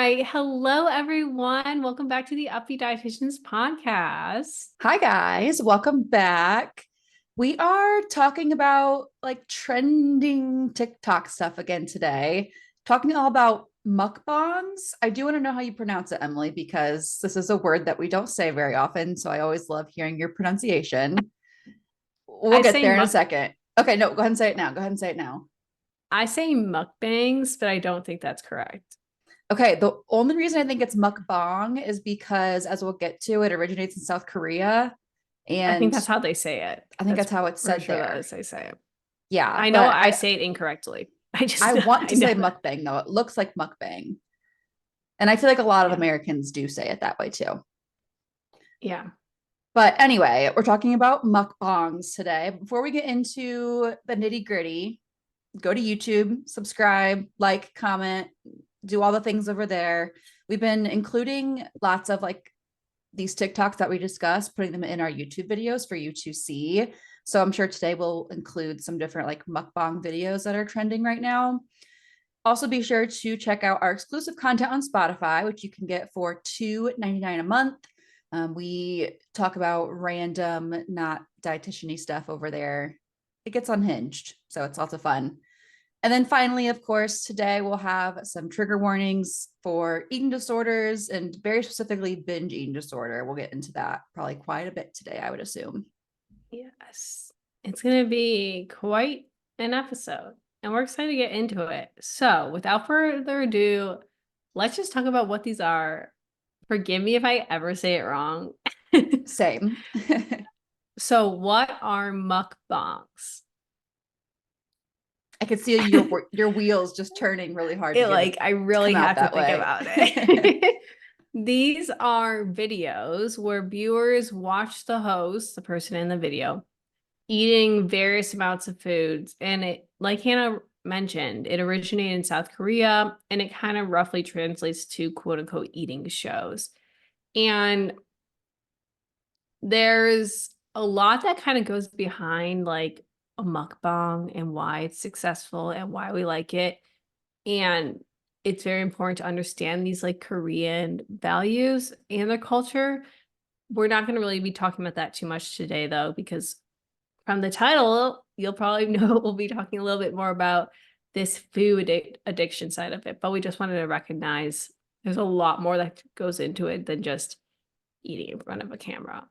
Hi, hello everyone. Welcome back to the Up-Beet Dietitians podcast. Hi guys, welcome back. We are talking about like trending TikTok stuff again today, talking all about mukbangs. I do want to know how you pronounce it, Emily, because this is a word that we don't say very often. So I always love hearing your pronunciation. We'll I get say there in a muk second. Okay, no, go ahead and say it now. Go ahead and say it now. I say mukbangs, but I don't think that's correct. Okay, the only reason I think it's mukbang is because, as we'll get to, it originates in South Korea. I think And that's how they say it. I think That's that's how it's for said sure that there. is they say it. Yeah, I know but I I say it incorrectly. I just I want I to know say that. mukbang though. It looks like mukbang. And I feel like a lot of Yeah. Americans do say it that way too. Yeah. But anyway, we're talking about mukbangs today. Before we get into the nitty gritty, go to YouTube, subscribe, like, comment, do all the things over there. We've been including lots of like these TikToks that we discussed, putting them in our YouTube videos for you to see. So I'm sure today we'll include some different like mukbang videos that are trending right now. Also, be sure to check out our exclusive content on Spotify, which you can get for $2.99 a month. We talk about random, not dietitian-y stuff over there. It gets unhinged, so it's lots of fun. And then finally, of course, today we'll have some trigger warnings for eating disorders and very specifically binge eating disorder. We'll get into that probably quite a bit today, I would assume. Yes. It's going to be quite an episode, and we're excited to get into it. So, without further ado, let's just talk about what these are. Forgive me if I ever say it wrong. Same. So, what are mukbangs? I could see your wheels just turning really hard to It get it I to really come out have to that think way. about it. These are videos where viewers watch the host, the person in the video, eating various amounts of foods. And it, like Hannah mentioned, it originated in South Korea and it kind of roughly translates to quote unquote eating shows. And there's a lot that kind of goes behind like a mukbang and why it's successful and why we like it. And it's very important to understand these like Korean values and their culture. We're not going to really be talking about that too much today, though, because from the title, you'll probably know we'll be talking a little bit more about this addiction side of it. But we just wanted to recognize there's a lot more that goes into it than just eating in front of a camera.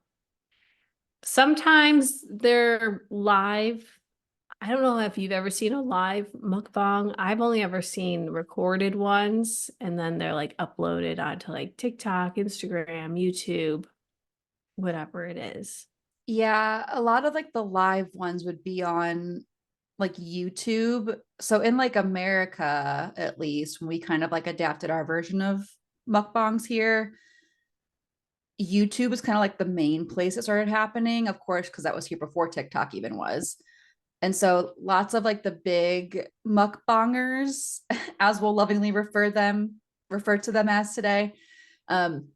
Sometimes they're live. I don't know if you've ever seen a live mukbang. I've only ever seen recorded ones, and then they're like uploaded onto like TikTok, Instagram, YouTube, whatever it is. Yeah, a lot of like the live ones would be on like YouTube. So in like America, at least, when we kind of like adapted our version of mukbangs here, YouTube is kind of like the main place it started happening, of course, because that was here before TikTok even was. And so lots of like the big mukbangers, as we'll lovingly refer to them as today, um,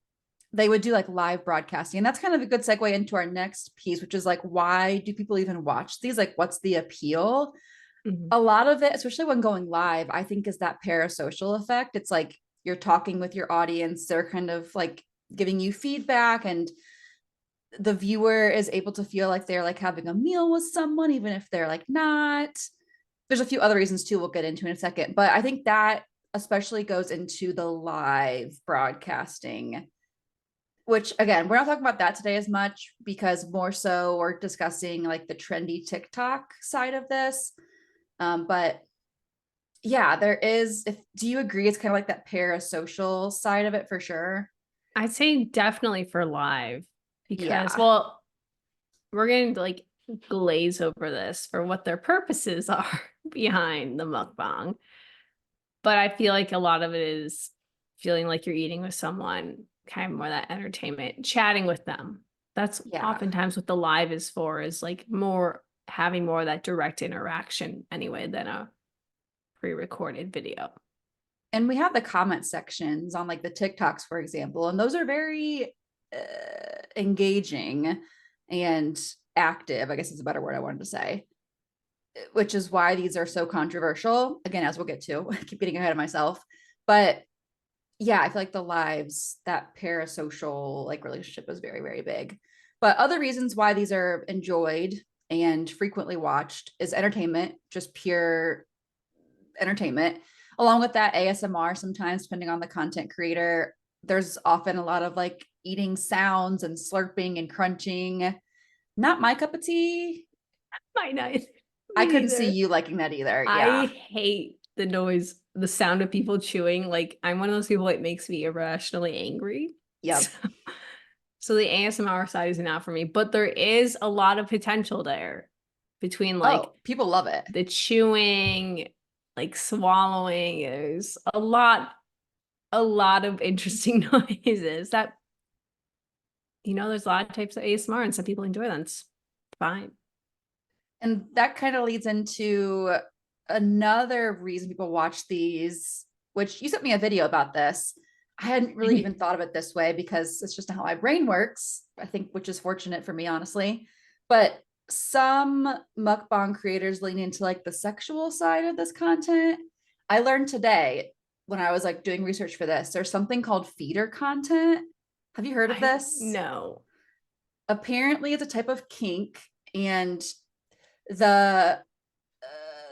they would do like live broadcasting. And that's kind of a good segue into our next piece, which is like, why do people even watch these? Like, what's the appeal? Mhm. A lot of it, especially when going live, I think is that parasocial effect. It's like you're talking with your audience, they're kind of like giving you feedback, and the viewer is able to feel like they're like having a meal with someone, even if they're like not. There's a few other reasons too, we'll get into in a second. But I think that especially goes into the live broadcasting, which again, we're not talking about that today as much because more so we're discussing like the trendy TikTok side of this. But yeah, there is. If do you agree? It's kind of like that parasocial side of it for sure. I'd say definitely for live because, Yeah. well, we're going to like glaze over this for what their purposes are behind the mukbang. But I feel like a lot of it is feeling like you're eating with someone, kind of more that entertainment, chatting with them. That's Yeah. oftentimes what the live is for, is like more having more of that direct interaction anyway than a pre-recorded video. And we have the comment sections on like the TikToks, for example, and those are very engaging and active. I guess is a better word I wanted to say, which is why these are so controversial. Again, as we'll get to, I keep getting ahead of myself, but yeah, I feel like the lives, that parasocial like relationship is very, very big. But other reasons why these are enjoyed and frequently watched is entertainment, just pure entertainment. Along with that, ASMR sometimes, depending on the content creator, there's often a lot of like eating sounds and slurping and crunching. Not my cup of tea. Might not. I Me couldn't see neither. you liking that either. I Yeah. hate the noise, the sound of people chewing. Like I'm one of those people that makes me irrationally angry. Yep. So the ASMR side is not for me, but there is a lot of potential there between like Oh, people love it. the chewing, like swallowing. There's a lot of interesting noises that, there's a lot of types of ASMR and some people enjoy them. It's fine. And that kind of leads into another reason people watch these, which you sent me a video about this. I hadn't really even thought of it this way because it's just how my brain works, I think, which is fortunate for me, honestly. But some mukbang creators lean into like the sexual side of this content. I learned today when I was like doing research for this, there's something called feeder content. Have you heard of I this? know. Apparently, it's a type of kink, and the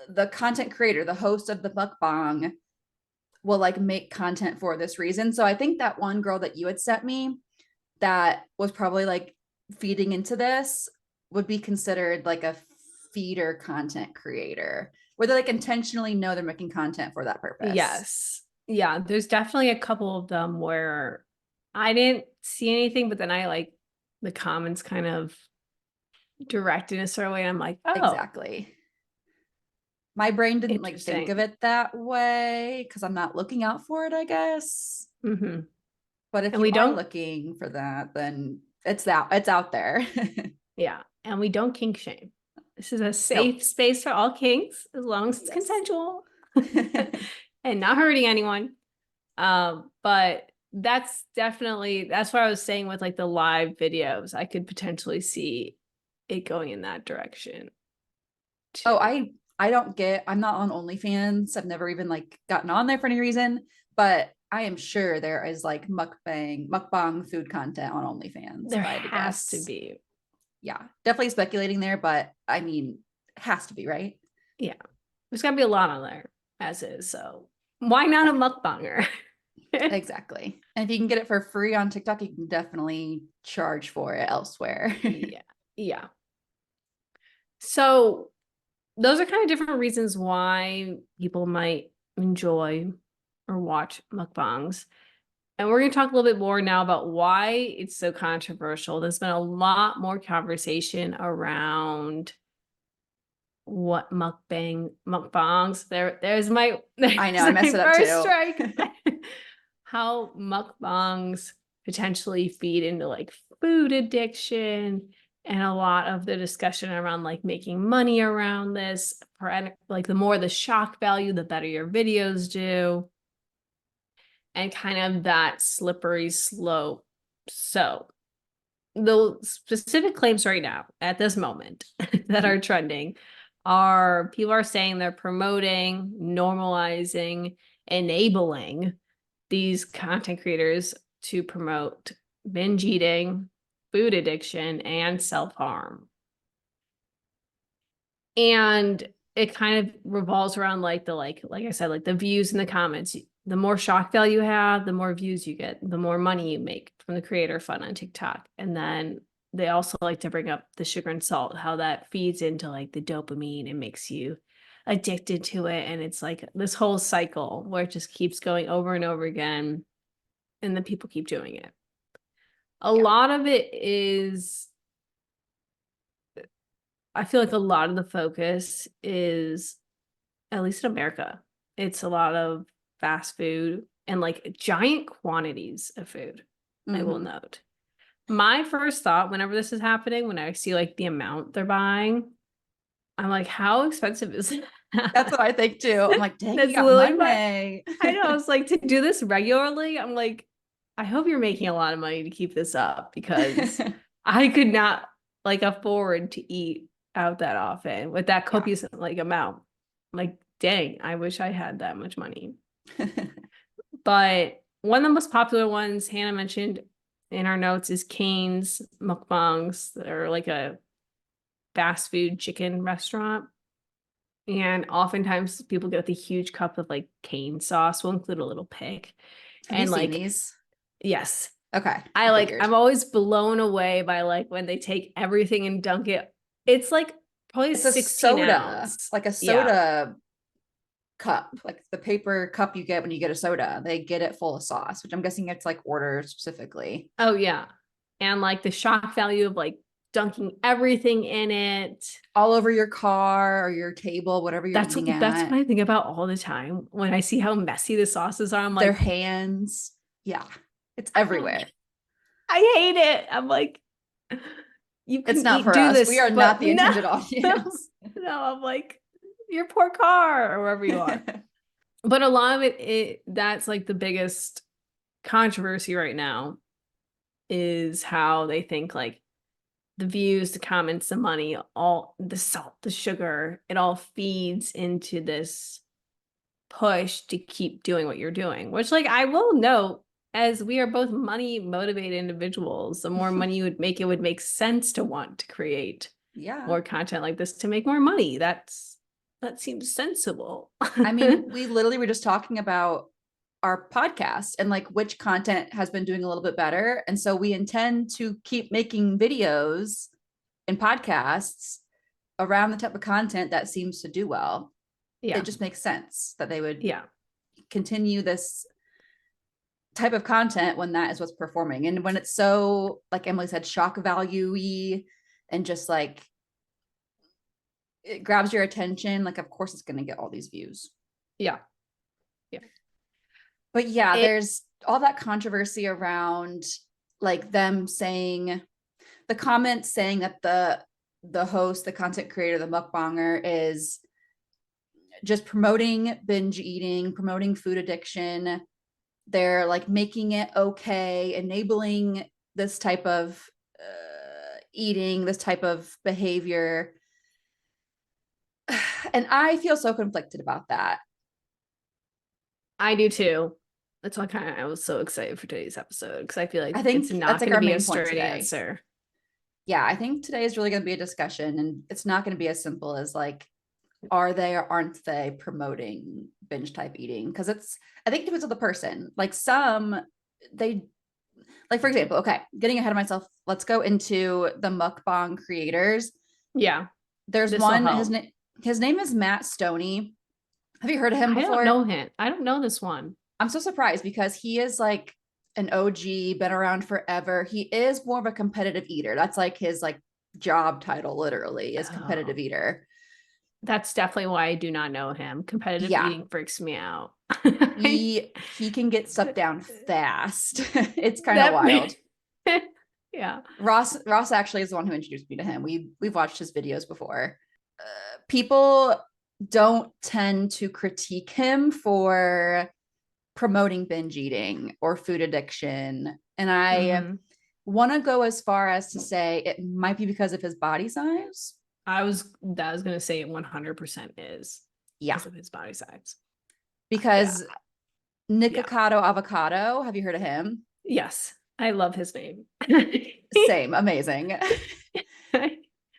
the content creator, the host of the mukbang, will like make content for this reason. So I think that one girl that you had sent me that was probably like feeding into this would be considered like a feeder content creator where they like intentionally know they're making content for that purpose. Yes. Yeah, there's definitely a couple of them where I didn't see anything, but then I like the comments kind of direct in a certain way. And I'm like, oh, Exactly. My brain didn't like think of interesting. it that way because I'm not looking out for it, I guess. Hmm. But if And you we are don't, looking for that, then it's out there. yeah, and we don't kink shame. This is a Nope. safe space for all kinks as long as it's Yes. consensual and not hurting anyone. But that's what I was saying with like the live videos. I could potentially see it going in that direction Oh, too. I don't get, I'm not on OnlyFans. I've never even like gotten on there for any reason, but I am sure there is like mukbang food content on OnlyFans There if I had to has to guess. be. Yeah, definitely speculating there, but I mean, it has to be, right? Yeah. There's gotta be a lot on there as is. So why not Yeah, a mukbanger? exactly. And if you can get it for free on TikTok, you can definitely charge for it elsewhere. Yeah. Yeah. So those are kind of different reasons why people might enjoy or watch mukbangs. And we're going to talk a little bit more now about why it's so controversial. There's been a lot more conversation around what mukbangs. I know, there's I messed my it up first too. strike. How mukbangs potentially feed into like food addiction and a lot of the discussion around like making money around this. For like the more the shock value, the better your videos do, and kind of that slippery slope. So the specific claims right now at this moment that are trending are people are saying they're promoting, normalizing, enabling these content creators to promote binge eating, food addiction, and self-harm. And it kind of revolves around like like I said, like the views in the comments. The more shock value you have, the more views you get, the more money you make from the creator fund on TikTok. And then they also like to bring up the sugar and salt, how that feeds into like the dopamine and makes you addicted to it. And it's like this whole cycle where it just keeps going over and over again. And then people keep doing it. A Yeah. lot of it is, I feel like a lot of the focus is, at least in America, it's a lot of fast food and like giant quantities of food, I will Mm-hmm. note. My first thought whenever this is happening, when I see like the amount they're buying, I'm like, how expensive is That's what that? I think too. I'm like, dang, you That's got literally my, money. I know, it's like to do this regularly, I'm like, I hope you're making a lot of money to keep this up because I could not like afford to eat out that often with that Yeah. copious like amount. I'm like, dang, I wish I had that much money. But one of the most popular ones Hannah mentioned in our notes is Cane's Mukbangs. They're like a fast food chicken restaurant. And oftentimes people get the huge cup of like cane sauce. We'll include a little pic. Have you And seen like, these? yes, Okay, I figured. I'm always blown away by like when they take everything and dunk it. It's like probably It's a 16 soda, ounce. like a Yeah. soda cup, like the paper cup you get when you get a soda. They get it full of sauce, which I'm guessing it's like ordered specifically. Oh yeah. And like the shock value of like dunking everything in it. All over your car or your table, whatever you're eating That's at. what I think about all the time when I see how messy the sauces are. I'm Their like, hands. Yeah, it's I don't everywhere. I hate it. I'm like, you It's can not eat for do us. We this, are not but the no, intended audience. no, I'm like, your poor car or wherever you are. But a lot of that's like the biggest controversy right now is how they think like the views, the comments, the money, all the salt, the sugar, it all feeds into this push to keep doing what you're doing, which like I will note, as we are both money motivated individuals, the more money you would make, it would make sense to want to create Yeah. more content like this to make more money. That seems sensible. I mean, we literally were just talking about our podcast and like which content has been doing a little bit better. And so we intend to keep making videos and podcasts around the type of content that seems to do well. Yeah. It just makes sense that they would Yeah. continue this type of content when that is what's performing. And when it's so, like Emily said, shock value-y and just like it grabs your attention, like of course it's going to get all these views. Yeah. Yeah. But yeah, It, there's all that controversy around like them saying the comments saying that the host, the content creator, the mukbanger is just promoting binge eating, promoting food addiction. They're like making it okay, enabling this type of eating, this type of behavior. And I feel so conflicted about that. I do too. That's why I was so excited for today's episode because I feel I like it's think that's not like going to our be a main point straight today. answer. Yeah, I think today is really going to be a discussion, and it's not going to be as simple as like, are they or aren't they promoting binge type eating? Because I think it depends on the person. Like some, they, like for example, okay, getting ahead of myself, let's go into the mukbang creators. Yeah, There's this will one, help. his name is Matt Stonie. Have you heard of him I don't before? know him. I don't know this one. I'm so surprised because he is like an OG, been around forever. He is more of a competitive eater. That's like his like job title, literally, is competitive Oh, eater. that's definitely why I do not know him. Competitive Yeah, eating freaks me out. he can get stuff down fast. It's kind of That wild. yeah. Ross actually is the one who introduced me to him. We've watched his videos before. People don't tend to critique him for promoting binge eating or food addiction. And I Mhm. want to go as far as to say it might be because of his body size. That was gonna say it 100% is Yeah. because of his body size. Yeah. Because Yeah. Nikocado Avocado, have you heard of him? Yes. I love his name. Same, amazing.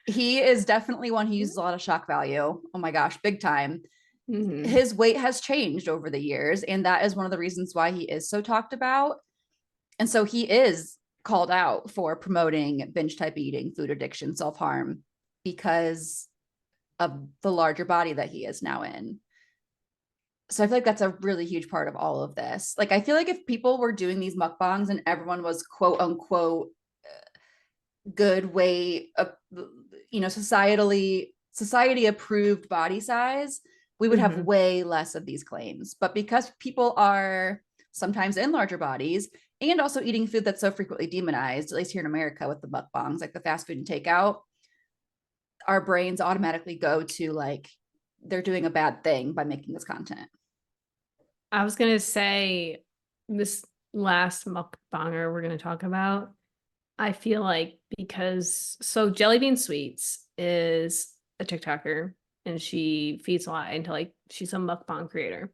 He is definitely one who uses a lot of shock value. Oh my gosh, big time. Mhm. His weight has changed over the years, and that is one of the reasons why he is so talked about. And so he is called out for promoting binge type eating, food addiction, self harm because of the larger body that he is now in. So I feel like that's a really huge part of all of this. Like, I feel like if people were doing these mukbangs and everyone was quote unquote good weight, society approved body size, we would have Mhm. way less of these claims. But because people are sometimes in larger bodies and also eating food that's so frequently demonized, at least here in America with the mukbangs, like the fast food and takeout, our brains automatically go to like they're doing a bad thing by making this content. I was gonna say this last mukbanger we're gonna talk about. I feel like because Jelly Bean Sweets is a TikToker and she feeds a lot into like she's a mukbang creator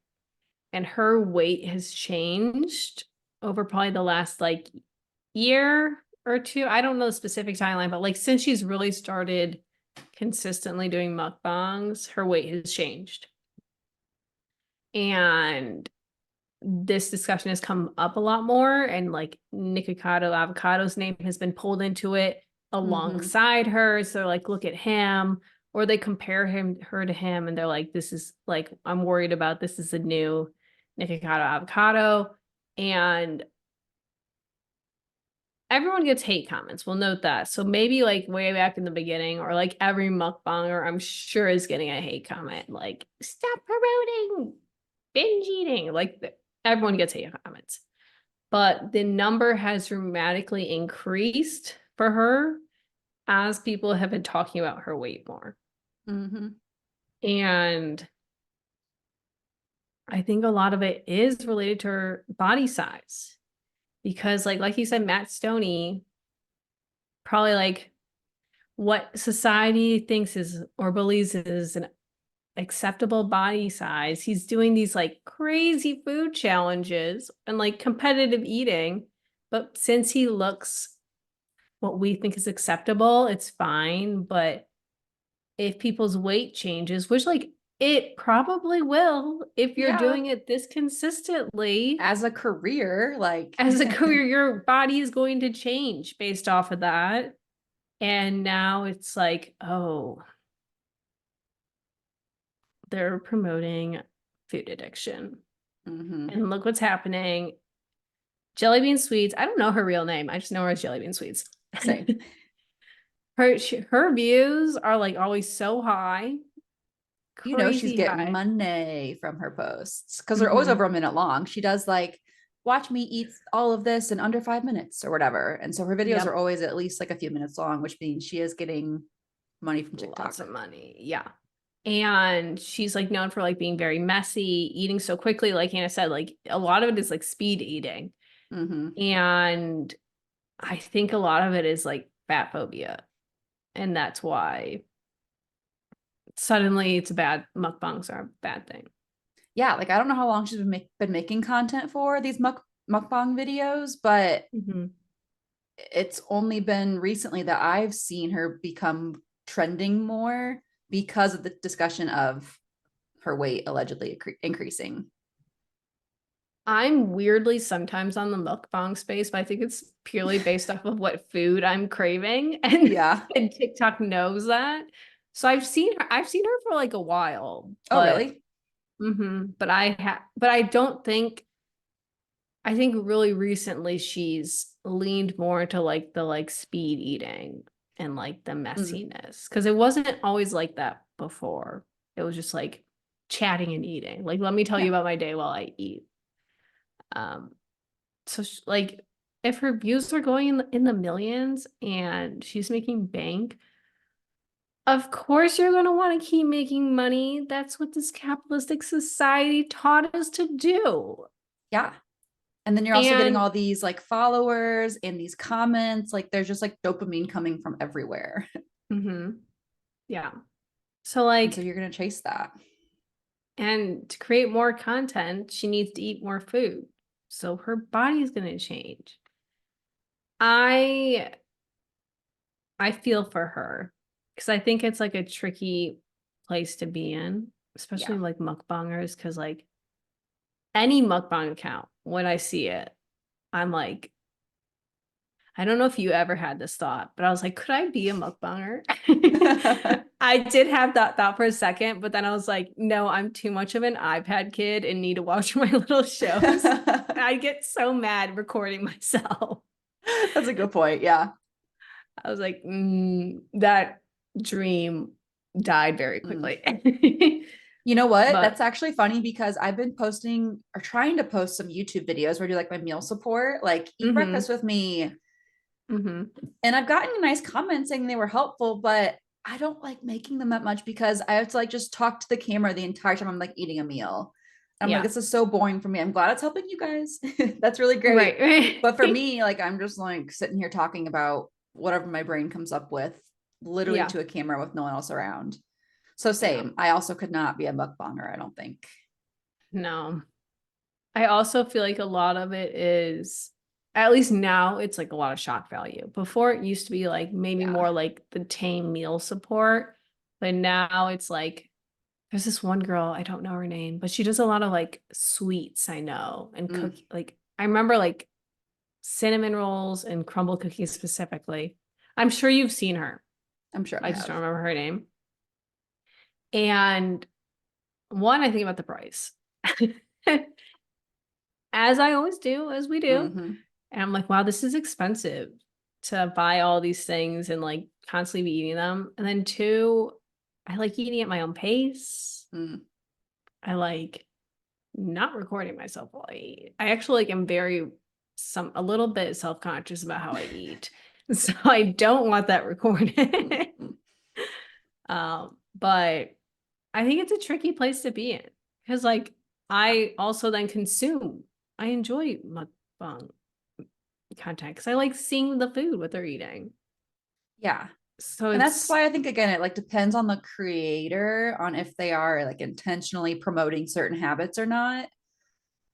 and her weight has changed over probably the last like year or two. I don't know the specific timeline, but like since she's really started consistently doing mukbangs, her weight has changed. And this discussion has come up a lot more, and like Nikocado Avocado's name has been pulled into it Mm-hmm. alongside her. So like, look at him, or they compare her to him, and they're like, this is like, I'm worried about this is a new Nikocado Avocado. And everyone gets hate comments. We'll note that. So maybe like way back in the beginning, or like every mukbanger, I'm sure is getting a hate comment like, stop promoting binge eating. Like everyone gets hate comments. But the number has dramatically increased for her as people have been talking about her weight more. Mm-hmm. And I think a lot of it is related to her body size. Because like you said, Matt Stonie, probably like what society thinks is or believes is an acceptable body size. He's doing these like crazy food challenges and like competitive eating. But since he looks what we think is acceptable, it's fine. But if people's weight changes, which like it probably will if you're Yeah. doing it this consistently As a career, like as a career, your body is going to change based off of that. And now it's like, oh, they're promoting food addiction. mm-hmm. And look what's happening. Jelly Bean Sweets. I don't know her real name. I just know her as Jelly Bean Sweets. Same. her views are like always so high, You know, she's crazy getting high. money from her posts because they're always Mm-hmm. over a minute long. She does like, watch me eat all of this in under 5 minutes or whatever. And so her videos are Yep. always at least like a few minutes long, which means she is getting money from Lots TikTok. of money. Yeah. And she's like known for like being very messy, eating so quickly. Like Anna said, like a lot of it is like speed eating. Mm-hmm. And I think a lot of it is like fat phobia. And that's why suddenly it's a bad mukbangs are a bad thing. Yeah, like I don't know how long she's been making content for these mukbang videos, but Mm-hmm. it's only been recently that I've seen her become trending more because of the discussion of her weight allegedly increasing. I'm weirdly sometimes on the mukbang space, but I think it's purely based off of what food I'm craving. And, Yeah. and TikTok knows that. So I've seen her for like a while, Oh, but really? but I don't think I think really recently she's leaned more into like the like speed eating and like the Mm. messiness. Cause it wasn't always like that before. It was just like chatting and eating. Like, let me tell you Yeah. about my day while I eat. Um, so like if her views are going in the millions and she's making bank, of course you're going to want to keep making money. That's what this capitalistic society taught us to do. Yeah. And then you're also getting And all these like followers and these comments. Like there's just like dopamine coming from everywhere. mhm, yeah. So And so like, you're going to chase that. and to create more content, she needs to eat more food. So her body is going to change. I I feel for her because I think it's like a tricky place to be in, Yeah. especially like mukbangers. Because like any mukbang account, when I see it, I'm like, I don't know if you ever had this thought, but I was like, could I be a mukbanger? I did have that thought for a second, but then I was like, no, I'm too much of an iPad kid and need to watch my little shows. I get so mad recording myself. That's a good point. Yeah. I was like, that dream died very Mm. quickly. You know what? But That's actually funny because I've been posting or trying to post some YouTube videos where I do like my meal support, like eat breakfast mm-hmm, with me. mm-hmm, And I've gotten nice comments saying they were helpful, but I don't like making them that much because I have to like just talk to the camera the entire time I'm like eating a meal. I'm like, yeah, this is so boring for me. I'm glad it's helping you guys. That's really great. right, But for me, like I'm just like sitting here talking about whatever my brain comes up with, literally yeah, to a camera with no one else around. So yeah, same. I also could not be a mukbanger, I don't think. no. I also feel like a lot of it is, at least now, it's like a lot of shock value. Before it used to be like maybe Yeah. more like the tame meal support, but now it's like there's this one girl, I don't know her name, but she does a lot of like sweets, I know, and cook Mm, like I remember like cinnamon rolls and crumble cookies specifically. I'm sure you've seen her. I'm sure I I just don't have. remember her name. And one, I think about the price. As I always do, as we do. Hmm. And I'm like, wow, this is expensive to buy all these things and like constantly be eating them. And then two, I like eating at my own pace. Mm. I like not recording myself while I eat. I actually like am very a little bit self-conscious about how I eat. So I don't want that recorded. Mm. But I think it's a tricky place to be in because like Yeah. I also then consume. I enjoy mukbang content because I like seeing the food what they're eating. Yeah. So And that's it's why I think again it like depends on the creator on if they are like intentionally promoting certain habits or not.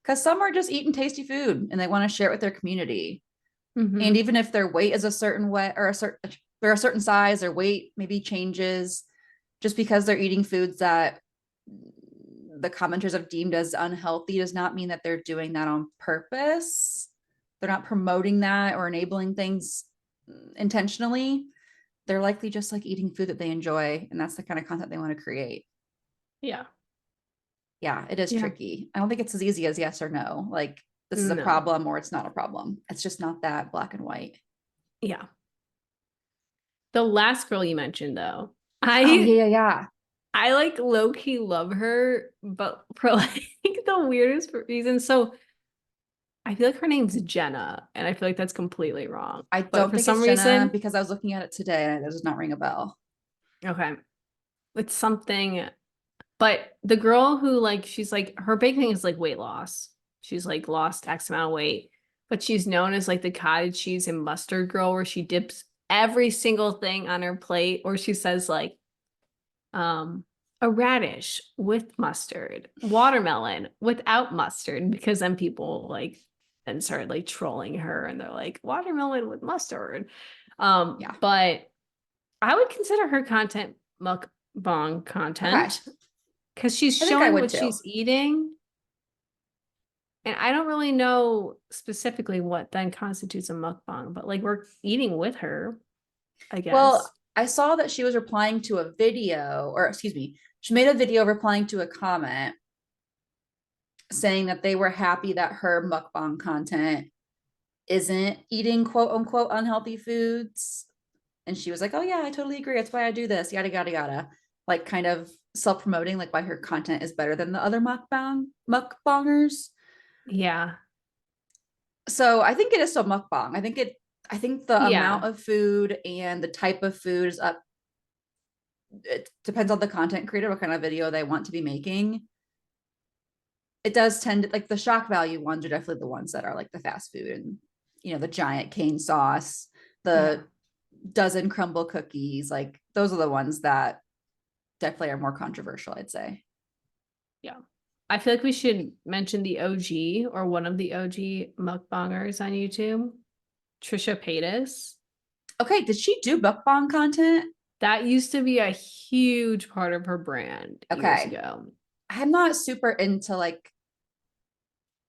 Because some are just eating tasty food and they want to share it with their community. And mhm. even if their weight is a certain way or a certain they're a certain size, their weight maybe changes just because they're eating foods that the commenters have deemed as unhealthy does not mean that they're doing that on purpose. They're not promoting that or enabling things intentionally. They're likely just like eating food that they enjoy, and that's the kind of content they want to create. Yeah. Yeah, it is Yeah. tricky. I don't think it's as easy as yes or no. Like this is a No. problem or it's not a problem. It's just not that black and white. Yeah. The last girl you mentioned though, Oh I yeah, yeah, yeah. I like low key love her, but for like the weirdest reason. So I feel like her name's Jenna, and I feel like that's completely wrong. I But don't for think some it's Jenna reason, because I was looking at it today and it does not ring a bell. okay, it's something. But the girl who like she's like her big thing is like weight loss. She's like lost X amount of weight, but she's known as like the cottage cheese and mustard girl, where she dips every single thing on her plate, or she says like um a radish with mustard, watermelon without mustard, because then people like then started like trolling her and they're like watermelon with mustard. Yeah. But I would consider her content mukbang Okay. content because she's I think I showing would what too. she's eating. And I don't really know specifically what then constitutes a mukbang, but like we're eating with her, I Well, guess. I saw that she was replying to a video, or excuse me, she made a video replying to a comment saying that they were happy that her mukbang content isn't eating quote unquote unhealthy foods. And she was like, oh, yeah, I totally agree. That's why I do this, yada, yada, yada. Like, kind of self promoting, like, why her content is better than the other mukbangers. Yeah. So I think it is still mukbang. I think the amount Yeah. of food and the type of food is up. It depends on the content creator, what kind of video they want to be making. It does tend to like the shock value ones are definitely the ones that are like the fast food and, the giant cane sauce, Yeah. the dozen crumble cookies. Like, those are the ones that definitely are more controversial, I'd say. Yeah. I feel like we should mention the OG or one of the OG mukbangers on YouTube, Trisha Paytas. Okay, did she do mukbang content? That used to be a huge part of her brand years Okay. ago. I'm not super into like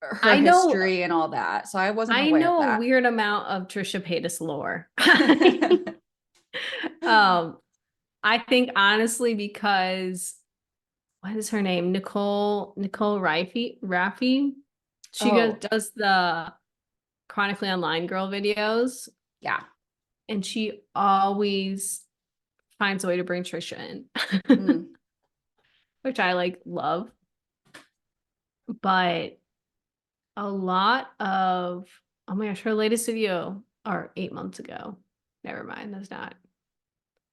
her I know history and all that, so I wasn't I aware of know a that. weird amount of Trisha Paytas lore. Um, I think honestly because what is her name? Nicole Raffi. She Oh, does the Chronically Online Girl videos, yeah. and she always finds a way to bring Trisha in, Mm. which I like love. But a lot of oh my gosh, her latest video or 8 months ago. Never mind, that's not.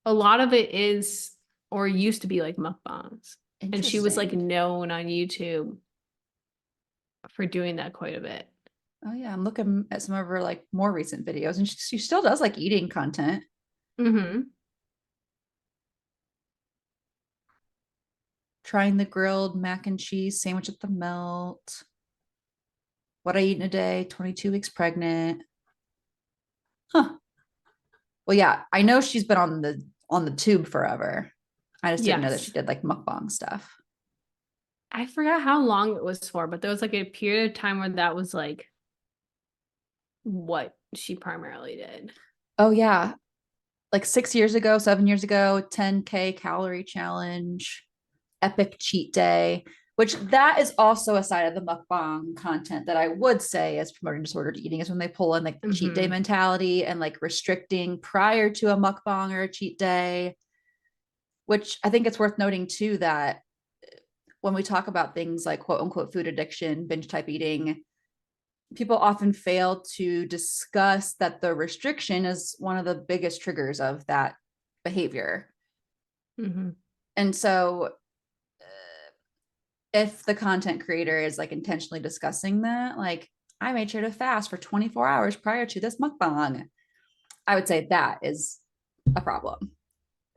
A lot of it is or used to be like mukbangs. And she was like Interesting. known on YouTube for doing that quite a bit. Oh yeah, I'm looking at some of her like more recent videos, and she still does like eating content. Mm-hmm. Trying the grilled mac and cheese sandwich at the melt. What I eat in a day, 22 weeks pregnant. Huh. Well, yeah, I know she's been on the tube forever. I just didn't know that she Yes. did like mukbang stuff. I forgot how long it was for, but there was like a period of time where that was like what she primarily did. Oh yeah, like 6 years ago, 7 years ago, 10K calorie challenge, epic cheat day, which that is also a side of the mukbang content that I would say is promoting disordered eating is when they pull in like the cheat day Mm-hmm. mentality and like restricting prior to a mukbang or a cheat day, which I think it's worth noting too that when we talk about things like quote unquote food addiction, binge type eating, people often fail to discuss that the restriction is one of the biggest triggers of that behavior. Mm-hmm. And so if the content creator is like intentionally discussing that, like I made sure to fast for 24 hours prior to this mukbang, I would say that is a problem.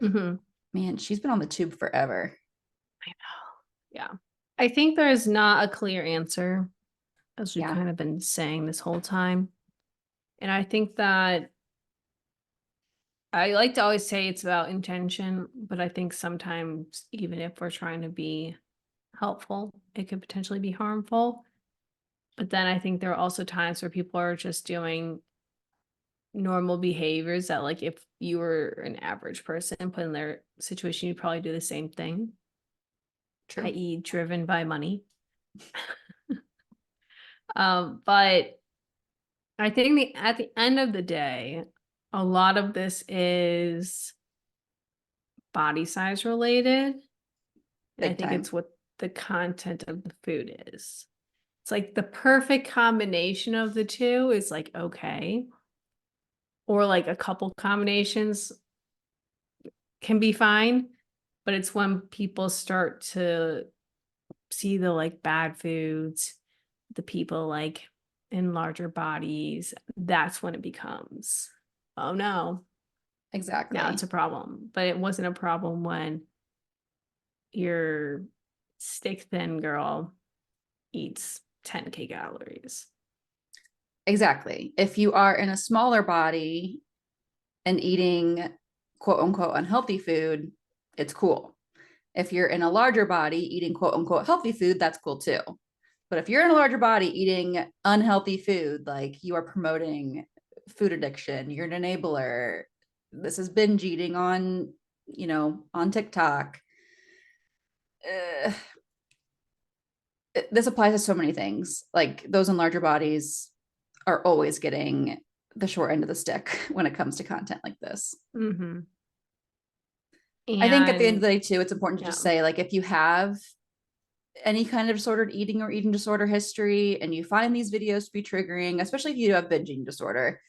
Mm-hmm. Man, she's been on the tube forever. I know. Yeah. I think there's not a clear answer, as we've Yeah, kind of been saying this whole time. And I think that I like to always say it's about intention, but I think sometimes even if we're trying to be helpful, it could potentially be harmful. But then I think there are also times where people are just doing normal behaviors that like if you were an average person put in their situation, you'd probably do the same thing, true. i.e. driven by money. But I think at the end of the day, a lot of this is body size related. And I Big think time. it's what the content of the food is. It's like the perfect combination of the two is like okay. Or like a couple combinations can be fine. But it's when people start to see the like bad foods, the people like in larger bodies, that's when it becomes, oh no, now it's Exactly. a problem. But it wasn't a problem when your stick thin girl eats 10K calories. Exactly. If you are in a smaller body and eating quote unquote unhealthy food, it's cool. If you're in a larger body eating quote unquote healthy food, that's cool too. But if you're in a larger body eating unhealthy food, like you are promoting food addiction, you're an enabler. This is binge eating on, on TikTok. Uh, this applies to so many things. Like those in larger bodies are always getting the short end of the stick when it comes to content like this. Mm-hmm. I think at the end of And the day, too, it's important to yeah. just say, like, if you have any kind of disordered eating or eating disorder history and you find these videos to be triggering, especially if you have binge eating disorder,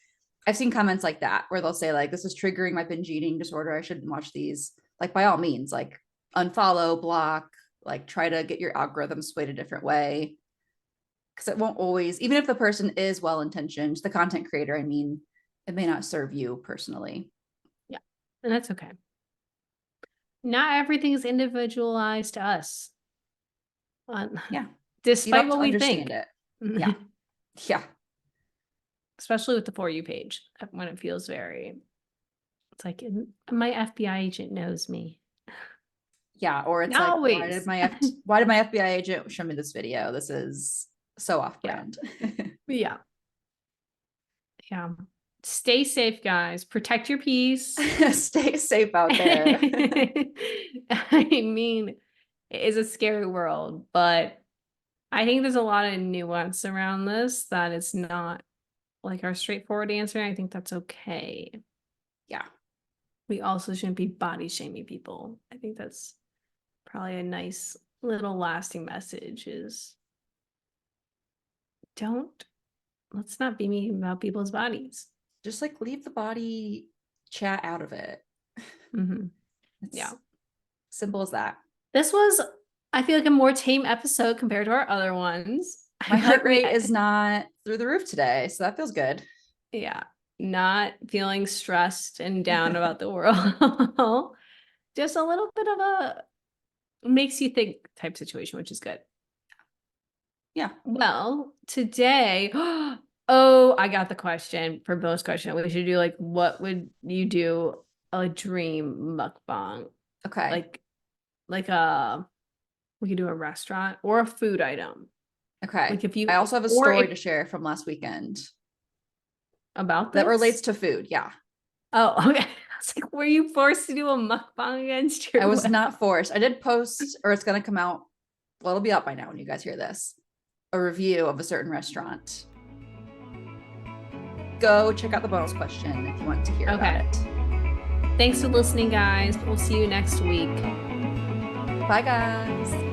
I've seen comments like that where they'll say, like, this is triggering my binge eating disorder. I shouldn't watch these. Like, by all means, like, unfollow, block, like, try to get your algorithm swayed a different way. Because it won't always, even if the person is well intentioned, the content creator, I mean, it may not serve you personally. Yeah. And that's okay. Not everything is individualized to us, uh, Yeah. You despite have what to we understand think. it. Yeah. Yeah. Especially with the For You page when it feels very, it's like my FBI agent knows me. Yeah. Or it's Not like, always. why did my FBI agent show me this video? This is so off Yeah. brand. Yeah. Yeah. Stay safe, guys. Protect your peace. Stay safe out there. I mean, it is a scary world, but I think there's a lot of nuance around this that it's not like our straightforward answer. I think that's okay. Yeah. We also shouldn't be body shaming people. I think that's probably a nice little lasting message is don't, let's not be mean about people's bodies. Just like leave the body chat out of it. Mm-hmm. Yeah. It's simple as that. This was, I feel like a more tame episode compared to our other ones. I My feel heart like rate is not through the roof today, so that feels good. yeah, not feeling stressed and down about the world. Just a little bit of a makes you think type situation, which is good. Yeah. Well, today, oh, I got the question for bonus question. We should do like, what would you do a dream mukbang? Okay. Like a, we could do a restaurant or a food item. Okay. Like if you, I also have a or story if to share from last weekend about that relates this. to food. Yeah. Oh, okay. I was like, were you forced to do a mukbang against I your was will? not forced. I did post, or it's going to come out. Well, it'll be out by now when you guys hear this. A review of a certain restaurant. Go check out the bonus question if you want to hear about it. Thanks for listening, guys. We'll see you next week. Bye, guys.